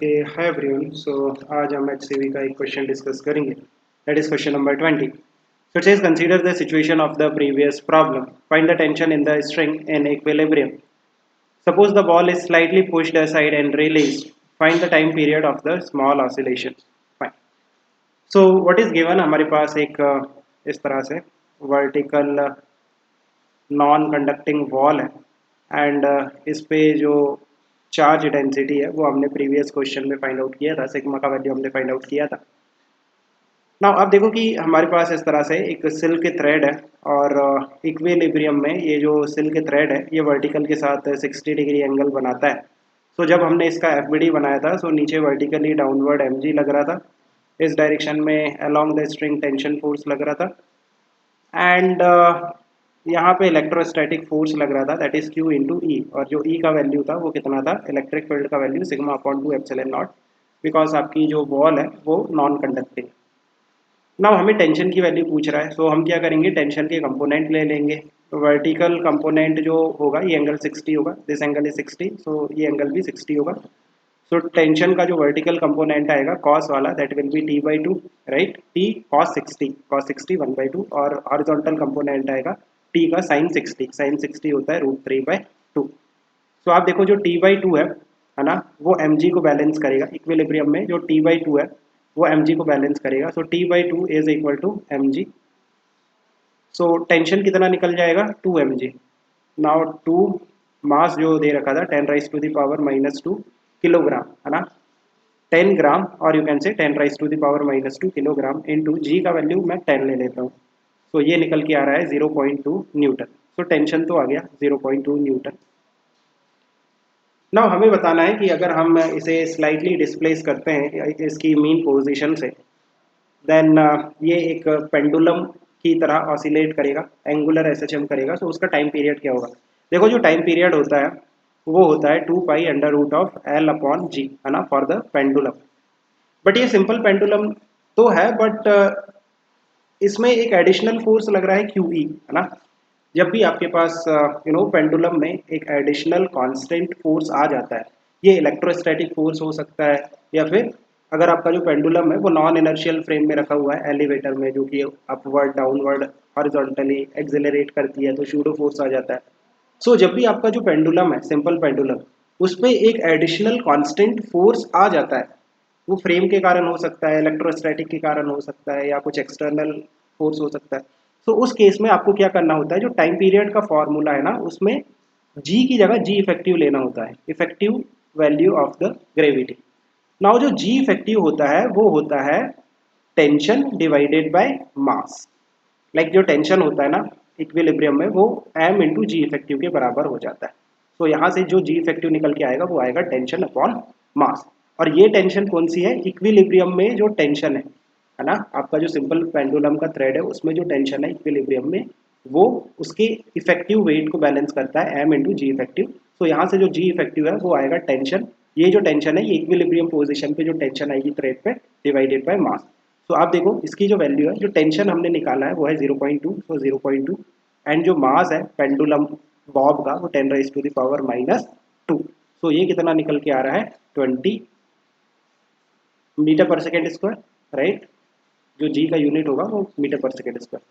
Okay hi everyone. सो आज हम HCV का एक क्वेश्चन डिस्कस करेंगे, that is question number 20. So it says consider the situation of the previous problem. Find the tension in the string in equilibrium. Suppose the ball is slightly pushed aside and released. Find the time period of the small oscillation. Fine. So what is given, हमारे पास एक इस तरह से vertical non conducting wall है and इस पे जो charge density है वो हमने प्रीवियस क्वेश्चन में फाइंड आउट किया था, सिग्मा का वैल्यू हमने फाइंड आउट किया था. नाउ अब देखो कि हमारे पास इस तरह से एक सिल्क थ्रेड है और इक्विलिब्रियम में ये जो सिल्क थ्रेड है ये वर्टिकल के साथ 60 डिग्री एंगल बनाता है. सो जब हमने इसका FBD बनाया था सो नीचे वर्टिकली डाउनवर्ड mg लग रहा था, इस डायरेक्शन में along the string tension force लग रहा था एंड यहाँ पे इलेक्ट्रोस्टैटिक फोर्स लग रहा था, दैट इज Q इंटू ई. और जो E का वैल्यू था वो कितना था, इलेक्ट्रिक फील्ड का value sigma upon 2 epsilon not, because आपकी जो बॉल है वो नॉन कंडक्टिंग. नाउ हमें टेंशन की वैल्यू पूछ रहा है, सो हम क्या करेंगे, टेंशन के कंपोनेंट ले लेंगे. वर्टिकल कंपोनेंट जो होगा ये एंगल 60 होगा, दिस एंगल इज 60, सो ये एंगल भी 60 होगा. सो टेंशन का जो वर्टिकल कंपोनेंट आएगा कॉस वाला, that will be T/2, right. T cos 60 1/2, और हॉरिजॉन्टल कंपोनेंट आएगा T का sin 60 होता है √3/2. सो आप देखो जो T/2 है ना, वो mg को बैलेंस करेगा. इक्विलिब्रियम में जो T/2 है वो mg को बैलेंस करेगा. So T/2 is equal to mg. So tension कितना निकल जाएगा, 2 mg. नाउ 2 मास जो दे रखा था 10⁻⁻² किलोग्राम है ना, 10 ग्राम, और you can say 10⁻⁻² kilogram into जी का वैल्यू मैं 10 ले लेता हूँ. तो ये निकल के आ रहा है 0.2 न्यूटन. सो टेंशन तो आ गया 0.2 न्यूटन. नाउ हमें बताना है कि अगर हम इसे स्लाइटली डिस्प्लेस करते हैं इसकी मीन पोजीशन से, देन ये एक पेंडुलम की तरह ऑसिलेट करेगा, एंगुलर SHM करेगा. सो उसका टाइम पीरियड क्या होगा, देखो जो टाइम पीरियड होता है वो होता है 2π√L/g है ना, फॉर द पेंडुलम. बट ये सिंपल पेंडुलम तो है, बट इसमें एक एडिशनल फोर्स लग रहा है QE है ना. जब भी आपके पास पेंडुलम में एक एडिशनल कांस्टेंट फोर्स आ जाता है, ये इलेक्ट्रोस्टैटिक फोर्स हो सकता है, या फिर अगर आपका जो पेंडुलम है वो नॉन इनर्शियल फ्रेम में रखा हुआ है एलिवेटर में, जो कि अपवर्ड डाउनवर्ड हॉरिजॉन्टली एक्सेलरेट करती है, तो शूडो फोर्स आ जाता है. सो जब भी आपका जो पेंडुलम है सिंपल पेंडुलम, उसमें एक एडिशनल कांस्टेंट फोर्स आ जाता है, वो फ्रेम के कारण हो सकता है, इलेक्ट्रोस्टैटिक के कारण हो सकता है, या कुछ एक्सटर्नल फोर्स हो सकता है. तो उस केस में आपको क्या करना होता है, जो टाइम पीरियड का फॉर्मूला है ना उसमें जी की जगह जी इफेक्टिव लेना होता है, effective value of the gravity. Now जो जी इफेक्टिव होता है वो होता है tension divided by mass. Like जो टेंशन होता है ना इक्विलिब्रियम में वो m इंटू जी इफेक्टिव के बराबर हो जाता है. तो यहाँ से जो जी इफेक्टिव निकल के आएगा वो आएगा टेंशन अपॉन मास. और ये टेंशन कौन सी है, इक्विलिब्रियम में जो टेंशन है ना, आपका जो सिंपल पेंडुलम का थ्रेड है उसमें जो टेंशन है इक्विलिब्रियम में, वो उसके इफेक्टिव वेट को बैलेंस करता है m इंटू जी इफेक्टिव. तो यहाँ से जो जी इफेक्टिव है वो आएगा टेंशन, ये जो टेंशन है ये इक्विलिब्रियम पोजीशन पे जो टेंशन आएगी थ्रेड पे, डिवाइडेड बाय मास. तो आप देखो इसकी जो वैल्यू है, जो टेंशन हमने निकाला है वो है 0.2, सो 0.2, एंड जो मास है पेंडुलम बॉब का वो 10⁻⁻². सो ये कितना निकल के आ रहा है, 20 मीटर पर सेकेंड स्क्वायर, राइट. जो जी का यूनिट होगा वो मीटर पर सेकेंड स्क्वायर.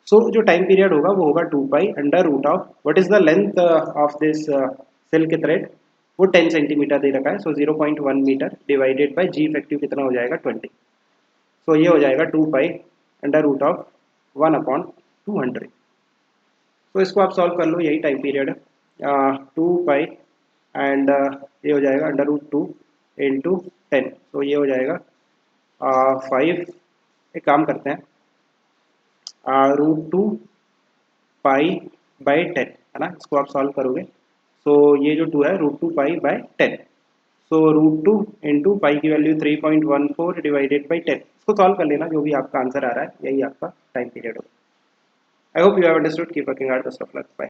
सो जो टाइम पीरियड होगा वो होगा 2π√, what is the length of this silk thread, वो 10 सेंटीमीटर दे रखा है. So 0.1 metre divided by g effective कितना हो जाएगा, 20. सो ये हो जाएगा 2π√1/200. तो इसको आप सॉल्व कर लो, यही टाइम पीरियड है. 2π एंड ये हो जाएगा √2 इंटू 10. तो ये हो जाएगा 5, एक काम करते हैं, √2π/10 है ना, इसको आप सॉल्व करोगे. सो ये जो 2 है √2π/10. सो √2 इंटू पाई की वैल्यू 3.14 डिवाइडेड बाई 10. इसको सॉल्व कर लेना, जो भी आपका आंसर आ रहा है यही आपका टाइम पीरियड होगा. I hope you have understood. Keep working hard. Best of luck. Bye.